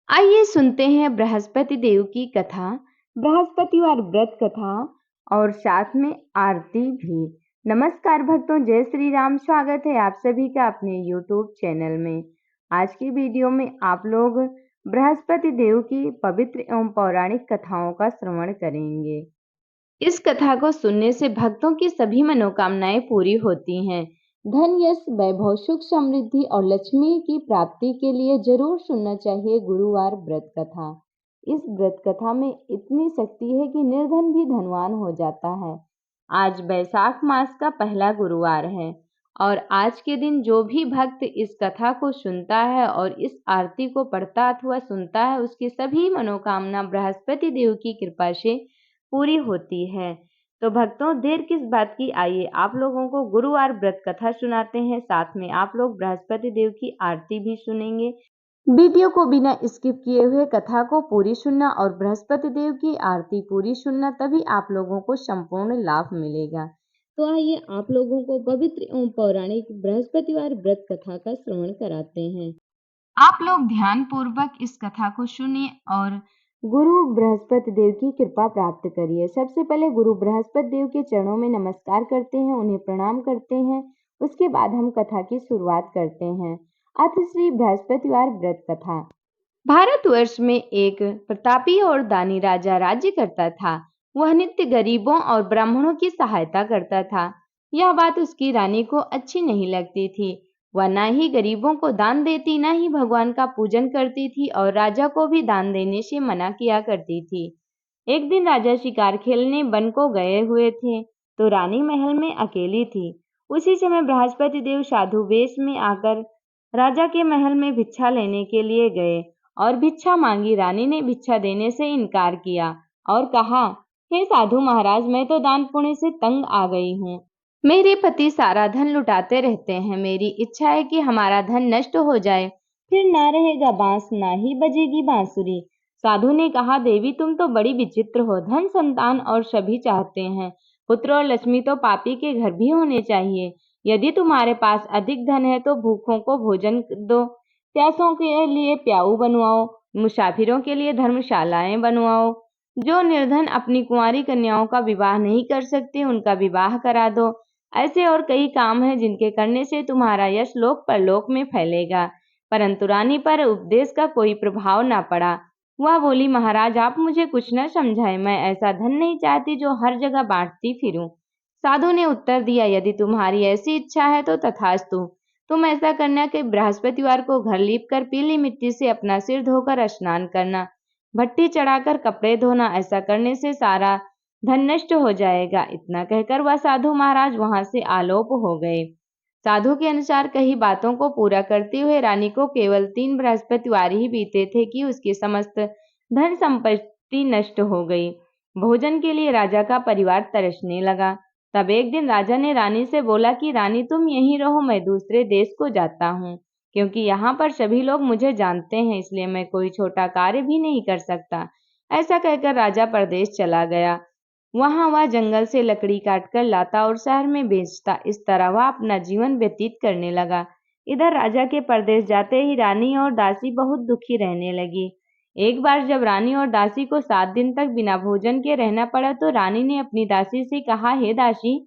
आइए सुनते हैं बृहस्पति देव की कथा, बृहस्पतिवार व्रत कथा और साथ में आरती भी। नमस्कार भक्तों, जय श्री राम। स्वागत है आप सभी का अपने YouTube चैनल में। आज की वीडियो में आप लोग बृहस्पति देव की पवित्र एवं पौराणिक कथाओं का श्रवण करेंगे। इस कथा को सुनने से भक्तों की सभी मनोकामनाएं पूरी होती हैं। धन, यश, वैभव, सुख, समृद्धि और लक्ष्मी की प्राप्ति के लिए जरूर सुनना चाहिए गुरुवार व्रत कथा। इस व्रत कथा में इतनी शक्ति है कि निर्धन भी धनवान हो जाता है। आज वैशाख मास का पहला गुरुवार है और आज के दिन जो भी भक्त इस कथा को सुनता है और इस आरती को पढ़ता अथवा सुनता है, उसकी सभी मनोकामना बृहस्पति देव की कृपा से पूरी होती है। तो भक्तों, देर किस बात की, आइए आप लोगों को गुरुवार व्रत कथा सुनाते हैं। साथ में आप लोग बृहस्पति देव की आरती भी सुनेंगे। वीडियो को बिना स्किप किए हुए कथा को पूरी सुनना और बृहस्पति देव की आरती पूरी सुनना, तभी आप लोगों को संपूर्ण लाभ मिलेगा। तो आइए आप लोगों को पवित्र एवं पौराणिक बृहस्पतिवार व्रत कथा का श्रवण कराते हैं। आप लोग ध्यान पूर्वक इस कथा को सुनिए और गुरु बृहस्पति देव की कृपा प्राप्त करिए। सबसे पहले गुरु बृहस्पति देव के चरणों में नमस्कार करते हैं, उन्हें प्रणाम करते हैं। उसके बाद हम कथा की शुरुआत करते हैं। अथ श्री बृहस्पतिवार व्रत कथा। भारतवर्ष में एक प्रतापी और दानी राजा राज्य करता था। वह नित्य गरीबों और ब्राह्मणों की सहायता करता था। यह बात उसकी रानी को अच्छी नहीं लगती थी। वह न ही गरीबों को दान देती, न ही भगवान का पूजन करती थी और राजा को भी दान देने से मना किया करती थी। एक दिन राजा शिकार खेलने वन को गए हुए थे, तो रानी महल में अकेली थी। उसी समय बृहस्पति देव साधु वेश में आकर राजा के महल में भिक्षा लेने के लिए गए और भिक्षा मांगी। रानी ने भिक्षा देने से इनकार किया और कहा, हे साधु महाराज, मैं तो दान पुण्य से तंग आ गई हूँ। मेरे पति सारा धन लुटाते रहते हैं। मेरी इच्छा है कि हमारा धन नष्ट हो जाए, फिर ना रहेगा बांस, ना ही बजेगी बांसुरी। साधु ने कहा, देवी तुम तो बड़ी विचित्र हो। धन, संतान और सभी चाहते हैं, पुत्र और लक्ष्मी तो पापी के घर भी होने चाहिए। यदि तुम्हारे पास अधिक धन है तो भूखों को भोजन दो, प्यासों के लिए प्याऊ बनवाओ, मुसाफिरों के लिए धर्मशालाएं बनवाओ। जो निर्धन अपनी कुंवारी कन्याओं का विवाह नहीं कर सकते, उनका विवाह करा दो। ऐसे और कई काम हैं जिनके करने से तुम्हारा यश लोक परलोक में फैलेगा। परंतु रानी पर उपदेश का कोई प्रभाव न पड़ा। वह बोली, महाराज आप मुझे कुछ न समझाएं, मैं ऐसा धन नहीं चाहती जो हर जगह बांटती फिरूं। साधु ने उत्तर दिया, यदि तुम्हारी ऐसी इच्छा है तो तथास्तु। तुम ऐसा करना कि बृहस्पतिवार को घर लीप कर पीली मिट्टी से अपना सिर धोकर स्नान करना, भट्टी चढ़ाकर कपड़े धोना। ऐसा करने से सारा धन नष्ट हो जाएगा। इतना कहकर वह साधु महाराज वहां से आलोप हो गए। साधु के अनुसार कही बातों को पूरा करते हुए रानी को केवल 3 बृहस्पतिवार ही बीते थे कि उसकी समस्त धन संपत्ति नष्ट हो गई। भोजन के लिए राजा का परिवार तरसने लगा। तब एक दिन राजा ने रानी से बोला कि रानी तुम यहीं रहो, मैं दूसरे देश को जाता हूँ, क्योंकि यहाँ पर सभी लोग मुझे जानते हैं, इसलिए मैं कोई छोटा कार्य भी नहीं कर सकता। ऐसा कहकर राजा परदेश चला गया। वहां वह जंगल से लकड़ी काटकर लाता और शहर में बेचता। इस तरह वह अपना जीवन व्यतीत करने लगा। इधर राजा के परदेश जाते ही रानी और दासी बहुत दुखी रहने लगी। एक बार जब रानी और दासी को 7 दिन तक बिना भोजन के रहना पड़ा, तो रानी ने अपनी दासी से कहा, हे दासी,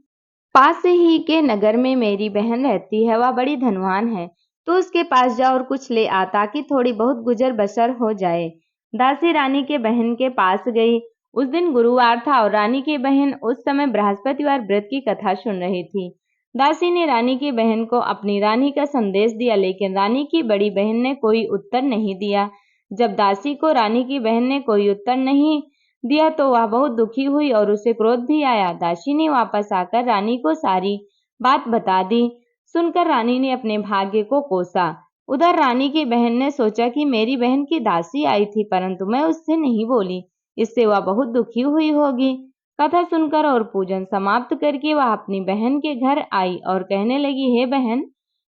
पास ही के नगर में मेरी बहन रहती है, वह बड़ी धनवान है, तो उसके पास जा और कुछ ले आ, ताकि थोड़ी बहुत गुजर बसर हो जाए। दासी रानी के बहन के पास गई। उस दिन गुरुवार था और रानी की बहन उस समय बृहस्पतिवार व्रत की कथा सुन रही थी। दासी ने रानी की बहन को अपनी रानी का संदेश दिया, लेकिन रानी की बड़ी बहन ने कोई उत्तर नहीं दिया। जब दासी को रानी की बहन ने कोई उत्तर नहीं दिया तो वह बहुत दुखी हुई और उसे क्रोध भी आया। दासी ने वापस आकर रानी को सारी बात बता दी। सुनकर रानी ने अपने भाग्य को कोसा। उधर रानी की बहन ने सोचा कि मेरी बहन की दासी आई थी, परंतु मैं उससे नहीं बोली, इससे वह बहुत दुखी हुई होगी। कथा सुनकर और पूजन समाप्त करके वह अपनी बहन के घर आई और कहने लगी, हे बहन,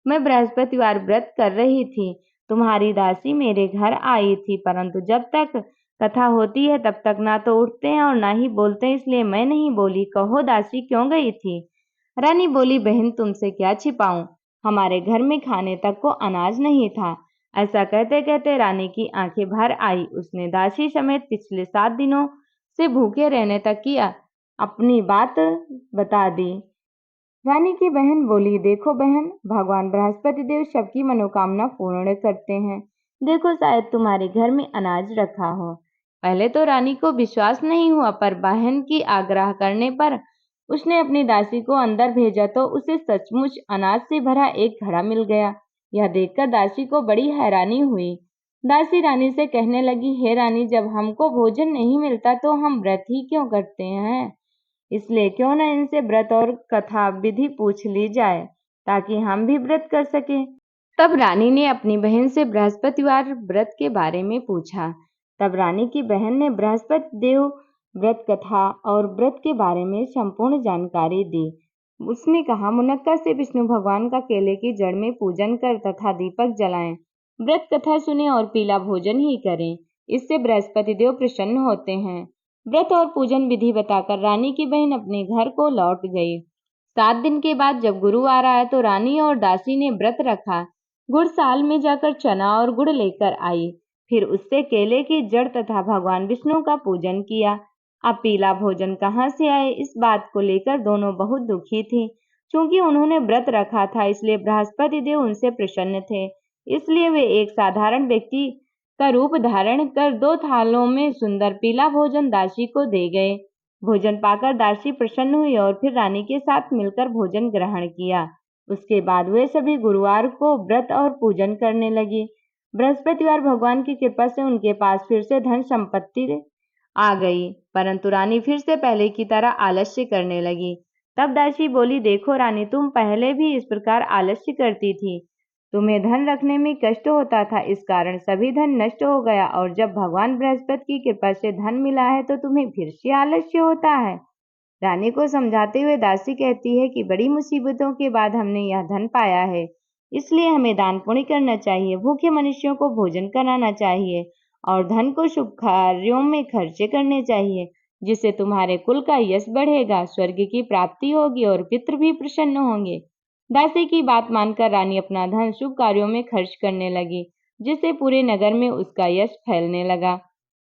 मैं बृहस्पतिवार व्रत कर रही थी, तुम्हारी दासी मेरे घर आई थी, परंतु जब तक कथा होती है तब तक ना तो उठते हैं और ना ही बोलते हैं, इसलिए मैं नहीं बोली। कहो दासी क्यों गई थी? रानी बोली, बहन तुमसे क्या छिपाऊं, हमारे घर में खाने तक को अनाज नहीं था। ऐसा कहते कहते रानी की आंखें भर आई। उसने दासी समेत पिछले 7 दिनों से भूखे रहने तक की अपनी बात बता दी। रानी की बहन बोली, देखो बहन, भगवान बृहस्पति देव सबकी मनोकामना पूर्ण करते हैं। देखो, शायद तुम्हारे घर में अनाज रखा हो। पहले तो रानी को विश्वास नहीं हुआ, पर बहन की आग्रह करने पर उसने अपनी दासी को अंदर भेजा तो उसे सचमुच अनाज से भरा एक घड़ा मिल गया। यह देखकर दासी को बड़ी हैरानी हुई। दासी रानी से कहने लगी, हे रानी, जब हमको भोजन नहीं मिलता तो हम व्रत ही क्यों करते हैं? इसलिए क्यों न इनसे व्रत और कथा विधि पूछ ली जाए, ताकि हम भी व्रत कर सकें। तब रानी ने अपनी बहन से बृहस्पतिवार व्रत के बारे में पूछा। तब रानी की बहन ने बृहस्पति देव व्रत कथा और व्रत के बारे में संपूर्ण जानकारी दी। उसने कहा, मुनक्का से विष्णु भगवान का केले की जड़ में पूजन कर तथा दीपक जलाएं, व्रत कथा सुने और पीला भोजन ही करें। इससे बृहस्पति देव प्रसन्न होते हैं। व्रत और पूजन विधि बताकर रानी की बहन अपने घर को लौट गई। 7 दिन के बाद जब गुरुवार आया तो रानी और दासी ने व्रत रखा। गुड़साल में जाकर चना और गुड़ लेकर आई। फिर उससे केले की जड़ तथा भगवान विष्णु का पूजन किया। अब पीला भोजन कहाँ से आए, इस बात को लेकर दोनों बहुत दुखी थी। क्योंकि उन्होंने व्रत रखा था, इसलिए बृहस्पति देव उनसे प्रसन्न थे। इसलिए वे एक साधारण व्यक्ति का रूप धारण कर 2 थालों में सुंदर पीला भोजन दासी को दे गए। भोजन पाकर दासी प्रसन्न हुई और फिर रानी के साथ मिलकर भोजन ग्रहण किया। उसके बाद वे सभी गुरुवार को व्रत और पूजन करने लगी। बृहस्पतिवार भगवान की कृपा से उनके पास फिर से धन संपत्ति आ गई, परंतु रानी फिर से पहले की तरह आलस्य करने लगी। तब दासी बोली, देखो रानी, तुम पहले भी इस प्रकार आलस्य करती थी। तुम्हें धन रखने में कष्ट होता था, इस कारण सभी धन नष्ट हो गया, और जब भगवान बृहस्पति की कृपा से धन मिला है तो तुम्हें फिर से आलस्य होता है। रानी को समझाते हुए दासी कहती है कि बड़ी मुसीबतों के बाद हमने यह धन पाया है, इसलिए हमें दान पुण्य करना चाहिए, भूखे मनुष्यों को भोजन कराना चाहिए और धन को शुभ कार्यों में खर्चे करने चाहिए, जिससे तुम्हारे कुल का यश बढ़ेगा, स्वर्ग की प्राप्ति होगी और पितृ भी प्रसन्न होंगे। दासी की बात मानकर रानी अपना धन शुभ कार्यों में खर्च करने लगी, जिससे पूरे नगर में उसका यश फैलने लगा।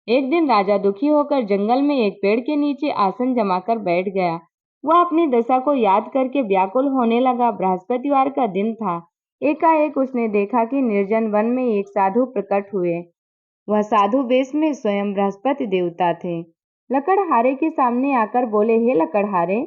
एक दिन राजा दुखी होकर जंगल में एक पेड़ के नीचे आसन जमाकर बैठ गया। वह अपनी दशा को याद करके व्याकुल होने लगा। बृहस्पतिवार का दिन था। एकाएक उसने देखा कि निर्जन वन में एक साधु प्रकट हुए। वह साधु वेश में स्वयं बृहस्पति देवता थे। लकड़हारे के सामने आकर बोले, हे लकड़हारे,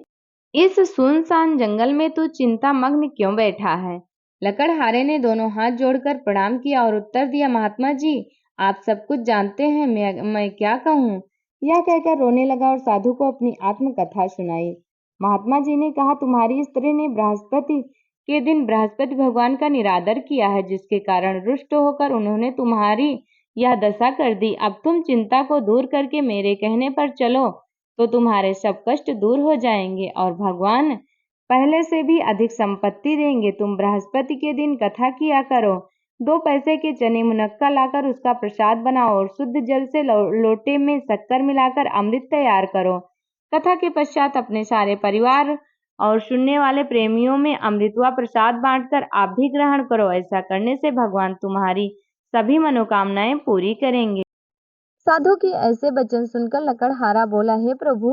इस सुनसान जंगल में तू चिंता मग्न क्यों बैठा है? लकड़हारे ने दोनों हाथ जोड़कर प्रणाम किया और उत्तर दिया, महात्मा जी, आप सब कुछ जानते हैं, मैं क्या कहूँ? यह कहकर रोने लगा और साधु को अपनी आत्मकथा सुनाई। महात्मा जी ने कहा, तुम्हारी स्त्री ने बृहस्पति के दिन बृहस्पति भगवान का निरादर किया है, जिसके कारण रुष्ट होकर उन्होंने तुम्हारी यह दशा कर दी। अब तुम चिंता को दूर करके मेरे कहने पर चलो तो तुम्हारे सब कष्ट दूर हो जाएंगे और भगवान पहले से भी अधिक संपत्ति देंगे। तुम बृहस्पति के दिन कथा किया करो। 2 पैसे के चने मुनक्का लाकर उसका प्रसाद बनाओ और शुद्ध जल से लोटे में शक्कर मिलाकर अमृत तैयार करो। कथा के पश्चात अपने सारे परिवार और सुनने वाले प्रेमियों में अमृत व प्रसाद बांटकर आप भी ग्रहण करो। ऐसा करने से भगवान तुम्हारी सभी मनोकामनाएं पूरी करेंगे। साधु की ऐसे वचन सुनकर लकड़हारा बोला, हे प्रभु,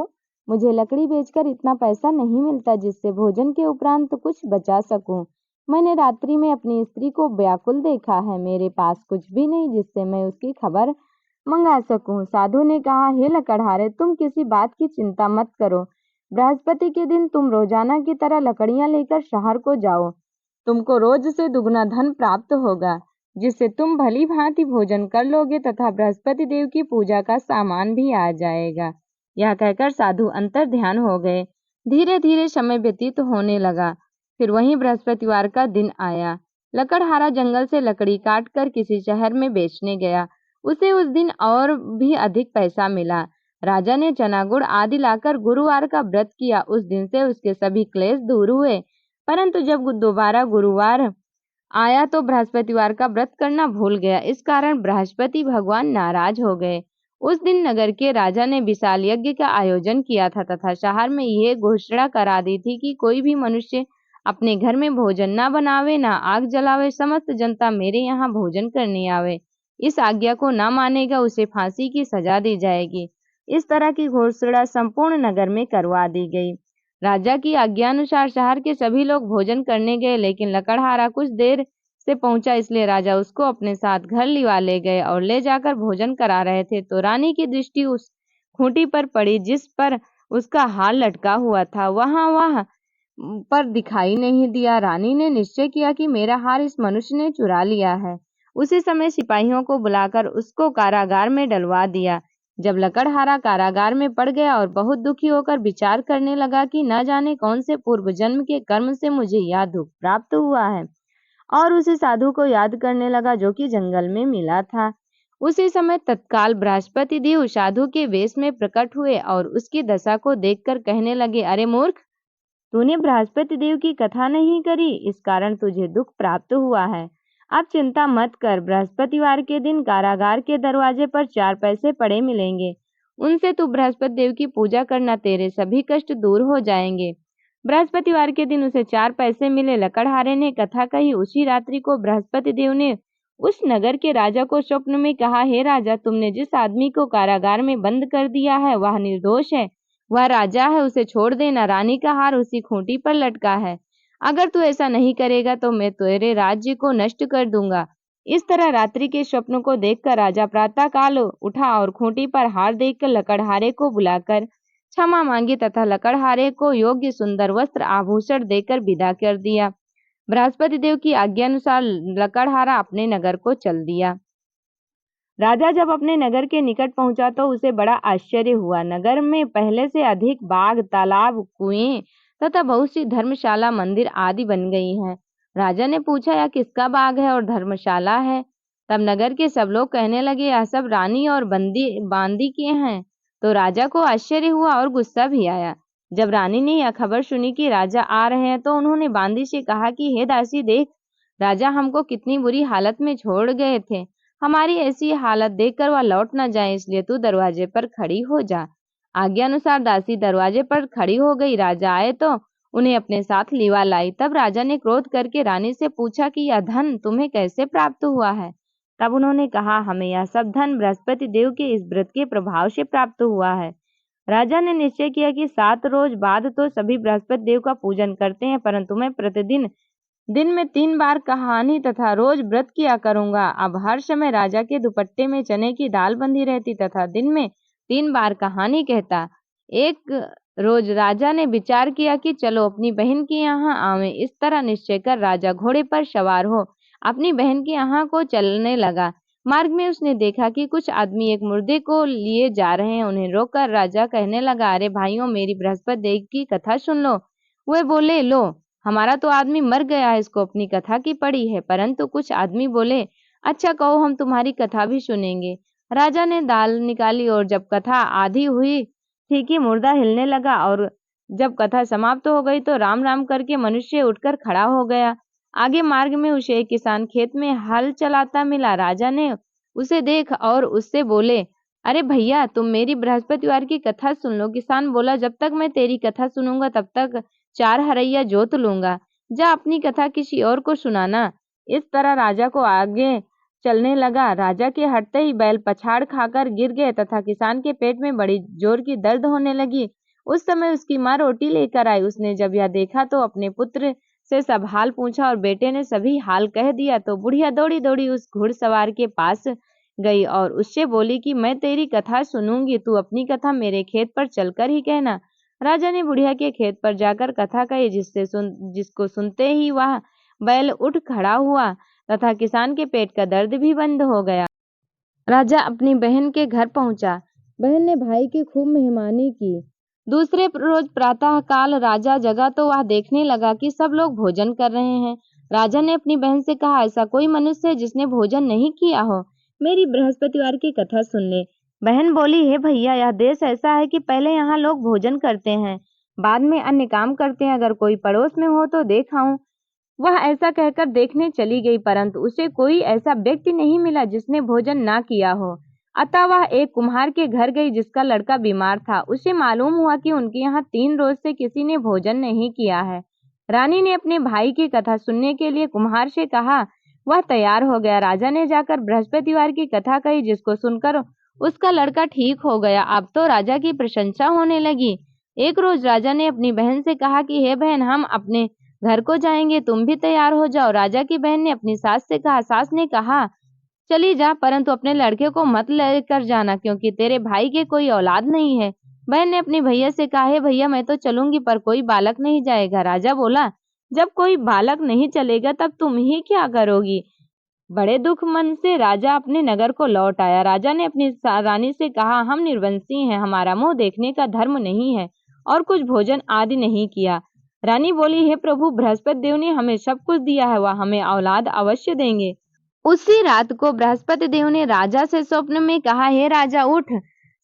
मुझे लकड़ी बेचकर इतना पैसा नहीं मिलता जिससे भोजन के उपरांत कुछ बचा सकूं। मैंने रात्रि में अपनी स्त्री को व्याकुल देखा है। मेरे पास कुछ भी नहीं जिससे मैं उसकी खबर मंगा सकूं। साधु ने कहा, हे लकड़हारे, तुम किसी बात की चिंता मत करो। बृहस्पति के दिन तुम रोजाना की तरह लकड़ियां लेकर शहर को जाओ। तुमको रोज से दुगना धन प्राप्त होगा, जिससे तुम भली भांति भोजन कर लोगे तथा बृहस्पति देव की पूजा का सामान भी आ जाएगा। यह कहकर साधु अंतर ध्यान हो गए। धीरे धीरे समय व्यतीत होने लगा। फिर वहीं बृहस्पतिवार का दिन आया। लकड़हारा जंगल से लकड़ी काट कर किसी शहर में बेचने गया। उसे उस दिन और भी अधिक पैसा मिला। राजा ने चना गुड़ आदि लाकर गुरुवार का व्रत किया। उस दिन से उसके सभी क्लेश दूर हुए। परंतु जब दोबारा गुरुवार आया तो बृहस्पतिवार का व्रत करना भूल गया। इस कारण बृहस्पति भगवान नाराज हो गए। उस दिन नगर के राजा ने विशाल यज्ञ का आयोजन किया था तथा शहर में यह घोषणा करा दी थी कि कोई भी मनुष्य अपने घर में भोजन ना बनावे, ना आग जलावे, समस्त जनता मेरे यहाँ भोजन करने आवे। इस आज्ञा को ना मानेगा उसे फांसी की सजा दी जाएगी। इस तरह की घोषणा संपूर्ण नगर में करवा दी गई। राजा की आज्ञानुसार शहर के सभी लोग भोजन करने गए, लेकिन लकड़हारा कुछ देर से पहुंचा, इसलिए राजा उसको अपने साथ घर लिवा ले गए और ले जाकर भोजन करा रहे थे तो रानी की दृष्टि उस खूंटी पर पड़ी जिस पर उसका हार लटका हुआ था। वहां वह पर दिखाई नहीं दिया। रानी ने निश्चय किया कि मेरा हार इस मनुष्य ने चुरा लिया है। उसी समय सिपाहियों को बुलाकर उसको कारागार में डलवा दिया। जब लकड़हारा कारागार में पड़ गया और बहुत दुखी होकर विचार करने लगा कि न जाने कौन से पूर्व जन्म के कर्म से मुझे यह दुख प्राप्त हुआ है, और उसी साधु को याद करने लगा जो कि जंगल में मिला था। उसी समय तत्काल बृहस्पति देव साधु के वेश में प्रकट हुए और उसकी दशा को देखकर कहने लगे, अरे मूर्ख, तूने बृहस्पति देव की कथा नहीं करी, इस कारण तुझे दुख प्राप्त हुआ है। अब चिंता मत कर, बृहस्पतिवार के दिन कारागार के दरवाजे पर 4 पैसे पड़े मिलेंगे, उनसे तू बृहस्पति देव की पूजा करना, तेरे सभी कष्ट दूर हो जाएंगे। बृहस्पतिवार के दिन उसे 4 पैसे मिले। लकड़हारे ने कथा कही। उसी रात्रि को बृहस्पति देव ने उस नगर के राजा को स्वप्न में कहा, हे राजा, तुमने जिस आदमी को कारागार में बंद कर दिया है वह निर्दोष है, वह राजा है, उसे छोड़ देना। रानी का हार उसी खूंटी पर लटका है। अगर तू ऐसा नहीं करेगा तो मैं तेरे राज्य को नष्ट कर दूंगा। इस तरह रात्रि के स्वप्न को देखकर राजा प्रातः काल उठा और खूंटी पर हार देखकर लकड़हारे को बुलाकर क्षमा मांगी तथा लकड़हारे को योग्य सुंदर वस्त्र आभूषण देकर विदा कर दिया। बृहस्पति देव की आज्ञानुसार लकड़हारा अपने नगर को चल दिया। राजा जब अपने नगर के निकट पहुंचा तो उसे बड़ा आश्चर्य हुआ। नगर में पहले से अधिक बाग, तालाब, कुएं तथा बहुत सी धर्मशाला, मंदिर आदि बन गई हैं। राजा ने पूछा, यह किसका बाग है और धर्मशाला है? तब नगर के सब लोग कहने लगे, यह सब रानी और बांदी के हैं। तो राजा को आश्चर्य हुआ और गुस्सा भी आया। जब रानी ने यह खबर सुनी कि राजा आ रहे हैं तो उन्होंने बांदी से कहा कि हे दासी, देख, राजा हमको कितनी बुरी हालत में छोड़ गए थे। हमारी ऐसी हालत देखकर वह लौट न जाए, इसलिए तू दरवाजे पर खड़ी हो जा। आज्ञानुसार दासी दरवाजे पर खड़ी हो गई। राजा आए तो उन्हें अपने साथ लिवा लाई। तब राजा ने क्रोध करके रानी से पूछा कि यह धन तुम्हें कैसे प्राप्त हुआ है? तब उन्होंने कहा, हमें यह सब धन बृहस्पति देव के इस व्रत के प्रभाव से प्राप्त हुआ है। राजा ने निश्चय किया कि 7 रोज बाद तो सभी बृहस्पति देव का पूजन करते हैं, परंतु मैं प्रतिदिन दिन में 3 बार कहानी तथा रोज व्रत किया करूंगा। अब हर समय राजा के दुपट्टे में चने की दाल बंधी रहती तथा दिन में 3 बार कहानी कहता। एक रोज राजा ने विचार किया कि चलो अपनी बहन के यहाँ आवे। इस तरह निश्चय कर राजा घोड़े पर सवार हो अपनी बहन के यहाँ को चलने लगा। मार्ग में उसने देखा कि कुछ आदमी एक मुर्दे को लिए जा रहे हैं। उन्हें रोककर राजा कहने लगा, अरे भाइयों, मेरी बृहस्पति देव की कथा सुन लो। वे बोले, लो, हमारा तो आदमी मर गया है, इसको अपनी कथा की पड़ी है। परंतु कुछ आदमी बोले, अच्छा कहो, हम तुम्हारी कथा भी सुनेंगे। राजा ने दाल निकाली और जब कथा आधी हुई थी कि मुर्दा हिलने लगा, और जब कथा समाप्त हो गई तो राम राम करके मनुष्य उठकर खड़ा हो गया। आगे मार्ग में उसे एक किसान खेत में हल चलाता मिला। राजा ने उसे देख और उससे बोले, अरे भैया, तुम मेरी बृहस्पतिवार की कथा सुन लो। किसान बोला, जब तक मैं तेरी कथा सुनूंगा तब तक 4 हरैया जोत लूंगा। जा अपनी कथा किसी और को सुनाना। इस तरह राजा को आगे चलने लगा। राजा के हटते ही बैल पछाड़ खाकर गिर गए तथा किसान के पेट में बड़ी जोर की दर्द होने लगी। उस समय उसकी माँ रोटी लेकर आई। उसने जब यह देखा तो अपने पुत्र से सब हाल पूछा और बेटे ने सभी हाल कह दिया। तो बुढ़िया दौड़ी दौड़ी उस घुड़सवार के पास गई और उससे बोली कि मैं तेरी कथा सुनूंगी, तू अपनी कथा मेरे खेत पर चलकर ही कहना। राजा ने बुढ़िया के खेत पर जाकर कथा कही, जिसको सुनते ही वह बैल उठ खड़ा हुआ तथा किसान के पेट का दर्द भी बंद हो गया। राजा अपनी बहन के घर पहुंचा। बहन ने भाई की खूब मेहमानी की। दूसरे रोज प्रातः काल राजा जगा तो वह देखने लगा कि सब लोग भोजन कर रहे हैं। राजा ने अपनी बहन से कहा, ऐसा कोई मनुष्य है जिसने भोजन नहीं किया हो? मेरी बृहस्पतिवार की कथा सुन ले। बहन बोली, हे भैया, यह देश ऐसा है कि पहले यहाँ लोग भोजन करते हैं, बाद में अन्य काम करते हैं। अगर कोई पड़ोस में हो तो देखाऊं। वह ऐसा कहकर देखने चली गई, परंतु उसे कोई ऐसा व्यक्ति नहीं मिला जिसने भोजन ना किया हो। अतः वह एक कुम्हार के घर गई जिसका लड़का बीमार था। उसे मालूम हुआ कि उनके यहाँ 3 रोज से किसी ने भोजन नहीं किया है। रानी ने अपने भाई की कथा सुनने के लिए कुम्हार से कहा। वह तैयार हो गया। राजा ने जाकर बृहस्पतिवार की कथा कही, जिसको सुनकर उसका लड़का ठीक हो गया। अब तो राजा की प्रशंसा होने लगी। एक रोज राजा ने अपनी बहन से कहा कि हे बहन, हम अपने घर को जाएंगे, तुम भी तैयार हो जाओ। राजा की बहन ने अपनी सास से कहा। सास ने कहा, चली जा, परंतु अपने लड़के को मत लेकर जाना, क्योंकि तेरे भाई के कोई औलाद नहीं है। बहन ने अपने भैया से कहा, हे भैया, मैं तो चलूंगी, पर कोई बालक नहीं जाएगा। राजा बोला, जब कोई बालक नहीं चलेगा तब तुम ही क्या करोगी। बड़े दुख मन से राजा अपने नगर को लौट आया। राजा ने अपनी रानी से कहा, हम निर्वंशी हैं, हमारा मुंह देखने का धर्म नहीं है और कुछ भोजन आदि नहीं किया। रानी बोली, हे प्रभु, बृहस्पति देव ने हमें सब कुछ दिया है, वह हमें औलाद अवश्य देंगे। उसी रात को बृहस्पति देव ने राजा से स्वप्न में कहा, हे राजा, उठ,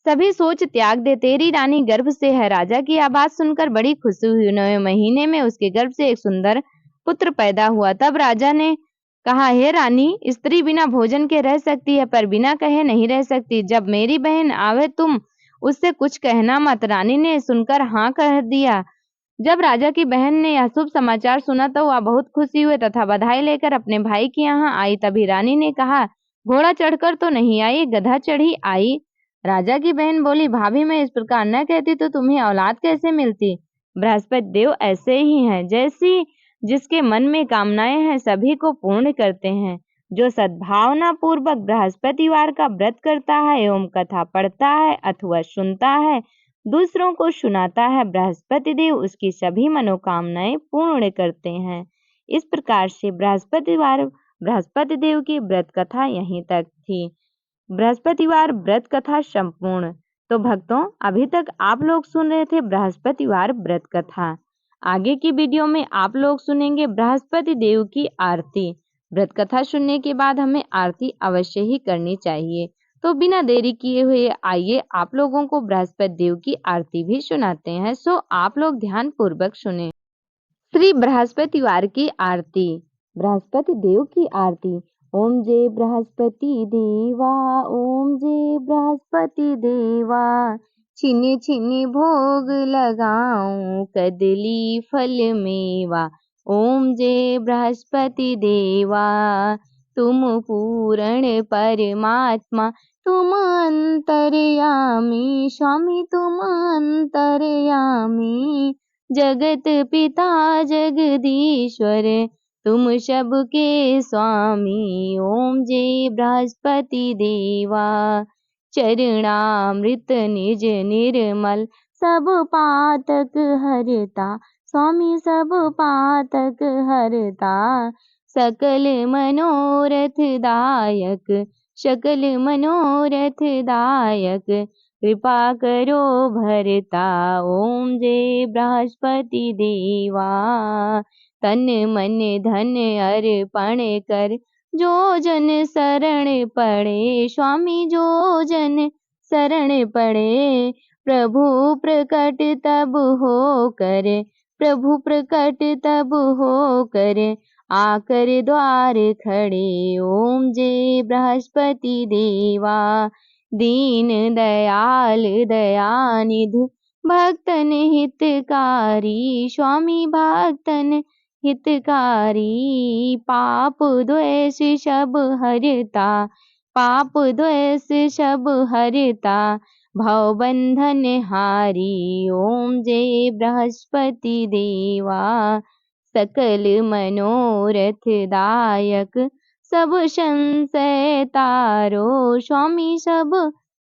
सभी सोच त्याग दे, तेरी रानी गर्भ से है। राजा की आवाज सुनकर बड़ी खुशी हुई। 9वें महीने में उसके गर्भ से एक सुंदर पुत्र पैदा हुआ। तब राजा ने कहा, हे रानी, स्त्री बिना भोजन के रह सकती है, पर बिना कहे नहीं रह सकती। जब मेरी बहन आवे तुम उससे कुछ कहना मत। रानी ने सुनकर हाँ कह दिया। जब राजा की बहन ने यह शुभ समाचार सुना तो वह बहुत खुशी हुए तथा बधाई लेकर अपने भाई के यहाँ आई। तभी रानी ने कहा, घोड़ा चढ़कर तो नहीं आई, गधा चढ़ी आई। राजा की बहन बोली, भाभी, मैं इस प्रकार न कहती तो तुम्हें औलाद कैसे मिलती। बृहस्पति देव ऐसे ही हैं, जैसी जिसके मन में कामनाएं हैं सभी को पूर्ण करते हैं। जो सद्भावना पूर्वक बृहस्पतिवार का व्रत करता है एवं कथा पढ़ता है अथवा सुनता है, दूसरों को सुनाता है, बृहस्पति देव उसकी सभी मनोकामनाएं पूर्ण करते हैं। इस प्रकार से बृहस्पति देव की व्रत कथा यहीं तक थी। बृहस्पतिवार व्रत कथा संपूर्ण। तो भक्तों, अभी तक आप लोग सुन रहे थे बृहस्पतिवार व्रत कथा। आगे की वीडियो में आप लोग सुनेंगे बृहस्पति देव की आरती। व्रत कथा सुनने के बाद हमें आरती अवश्य ही करनी चाहिए। तो बिना देरी किए हुए आइए आप लोगों को बृहस्पति देव की आरती भी सुनाते हैं। सो आप लोग ध्यान पूर्वक सुने। श्री बृहस्पतिवार की आरती। बृहस्पति देव की आरती। ओम जय बृहस्पति देवा, ओम जय बृहस्पति देवा, छिने छिने भोग लगाऊं, कदली फल मेवा। ओम जय बृहस्पति देवा, तुम पूर्ण परमात्मा, तुम अंतर्यामी, स्वामी तुम अंतर्यामी, जगत पिता जगदीश्वर, तुम सबके स्वामी। ओम जय बृहस्पति देवा, चरणामृत निज निर्मल, सब पातक हरता, स्वामी सब पातक हरता, सकल मनोरथ दायक, सकल मनोरथ दायक, कृपा करो भरता। ओम जय बृहस्पति देवा, तन मन धन अर्पण कर, जो जन शरण पड़े, स्वामी जो जन शरण पड़े, प्रभु प्रकट तब हो कर, प्रभु प्रकट तब हो कर, आकर द्वार खड़े। ओम जय बृहस्पति देवा, दीन दयाल दयानिधि, भक्तन हितकारी, स्वामी भक्तन हितकारी, पाप द्वेष सब हरता, पाप द्वेष सब हरता, भव बंधन हारी। ओम जय बृहस्पति देवा, सकल मनोरथ दायक, सब संशय तारो, स्वामी सब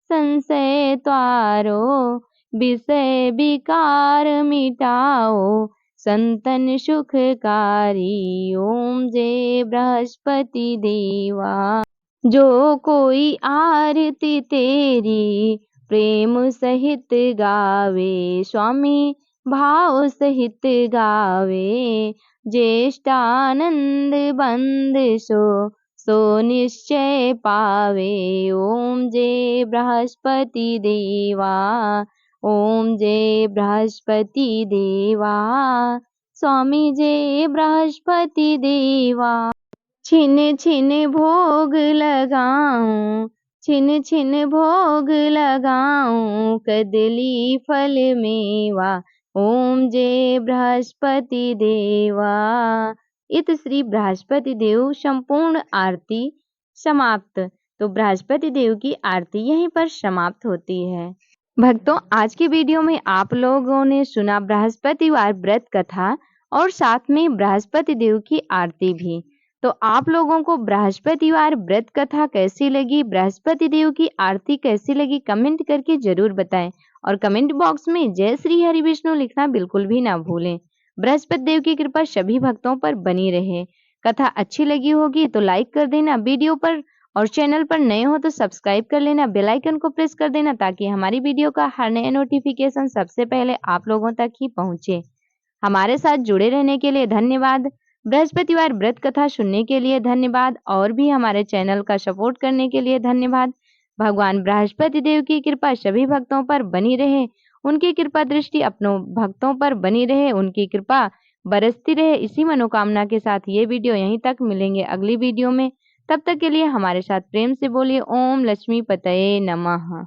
संशय तारो, विषय विकार मिटाओ, संतन सुखकारी। ओम जय बृहस्पति देवा, जो कोई आरती तेरी प्रेम सहित गावे, स्वामी भाव सहित गावे, ज्येष्ठानंद बंद सो निश्चय पावे। ओम जय बृहस्पति देवा, ओम जय बृहस्पति देवा, स्वामी जय बृहस्पति देवा। छिन छिन भोग लगाऊं, छिन छिन भोग लगाऊं, कदली फल मेवा, ओम जय बृहस्पति देवा। इत श्री बृहस्पति देव संपूर्ण आरती समाप्त। तो बृहस्पति देव की आरती यहीं पर समाप्त होती है। भक्तों, आज की वीडियो में आप लोगों ने सुना बृहस्पतिवार व्रत कथा और साथ में बृहस्पति देव की आरती भी। तो आप लोगों को बृहस्पतिवार व्रत कथा कैसी लगी, बृहस्पति देव की आरती कैसी लगी, कमेंट करके जरूर बताएं और कमेंट बॉक्स में जय श्री हरि विष्णु लिखना बिल्कुल भी ना भूलें। बृहस्पति देव की कृपा सभी भक्तों पर बनी रहे। कथा अच्छी लगी होगी तो लाइक कर देना वीडियो पर, और चैनल पर नए हो तो सब्सक्राइब कर लेना, बेल आइकन को प्रेस कर देना ताकि हमारी वीडियो का हर नया नोटिफिकेशन सबसे पहले आप लोगों तक ही पहुंचे। हमारे साथ जुड़े रहने के लिए धन्यवाद। बृहस्पतिवार व्रत कथा सुनने के लिए धन्यवाद और भी हमारे चैनल का सपोर्ट करने के लिए धन्यवाद। भगवान बृहस्पति देव की कृपा सभी भक्तों पर बनी रहे, उनकी कृपा दृष्टि अपनों भक्तों पर बनी रहे, उनकी कृपा बरसती रहे। इसी मनोकामना के साथ ये वीडियो यहीं तक, मिलेंगे अगली वीडियो में। तब तक के लिए हमारे साथ प्रेम से बोलिए ओम लक्ष्मी पतये नमः।